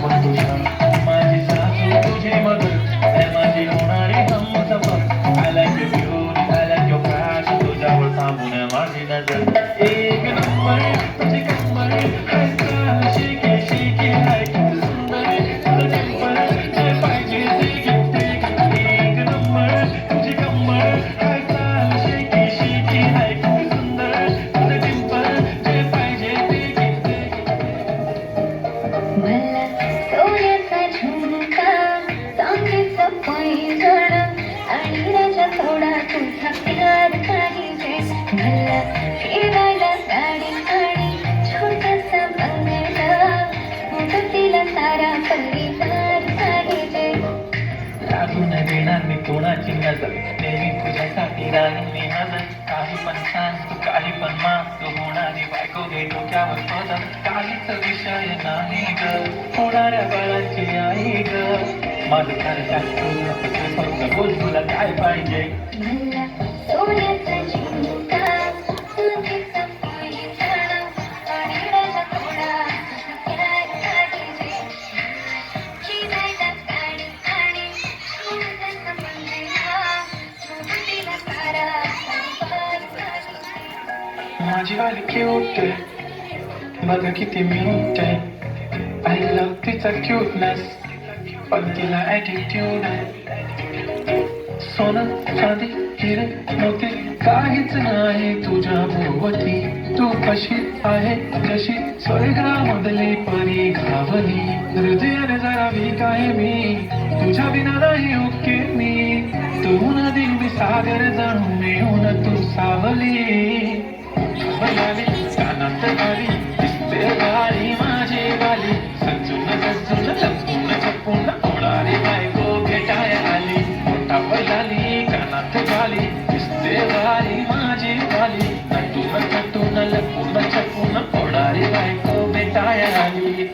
बंधुशा माझी सासू तुझी मदर माझी होणारी Humsafar I like you beauty I like you fashion तुझ्यावर थांबून माझी नजर एक नंबर तुझी कंबर हाय स्टाईल शेकी शेकी हाय किती सुंदर तुझं टेम्पर जे पाहिजे ते घेते एक नंबर तुझी कंबर हाय स्टाईल शेकी शेकी हाय किती सुंदर तुझं टेम्पर जे पाहिजे ते घेते मला सोन्याचा झुमका चांदीचं पैंजण आणि राजा थोडा तुझा प्यार पाहिजे मला फिरायला साडी आणि छोटासा बंगला मुदतीला सारा परिवार पाहिजे लागून देणार मी कोणाची नजर नेहमी तुझ्यासाठी राहील मी हजर काही पण सांग तू काही पण मान तू होणारी बायको घे डोक्यावर पदर काहीच विषय नाही ग होणाऱ्या बाळाची आई ग माझं खरं तू फक्त बोल तुला काय पाहिजे मला सोन्याचा झुमका चांदीचं पैंजण आणि राजा थोडा तुझा प्यार पाहिजे फिरायला साडी आणि छोटासा बंगला मुदतीला सारा परिवार पाहिजे माझी वाली क्यूट बघा किती म्यूट आहे आय लव्ह तिचा क्यूटनेस पण तिला ॲटिट्यूड आहे सोनं चांदी हिरे मोती काहीच नाही तुझ्या भोवती तू कशी आहे जशी स्वर्गामधली परी घावली हृदयाने जरा वीक आहे मी तुझ्या बिना नाही ओके मी तू नदी मी सागर जाणून मिळून तू सावली बयाली कानात घाली दिसते गाडी माझी गाली सजून सजून लपून छपून होणारी बायको भेटाय आली मोठा बयाली कानात घाली दिसते गाडी माझी गाली नटून नटून लपून छपून होणारी बायको भेटाय आली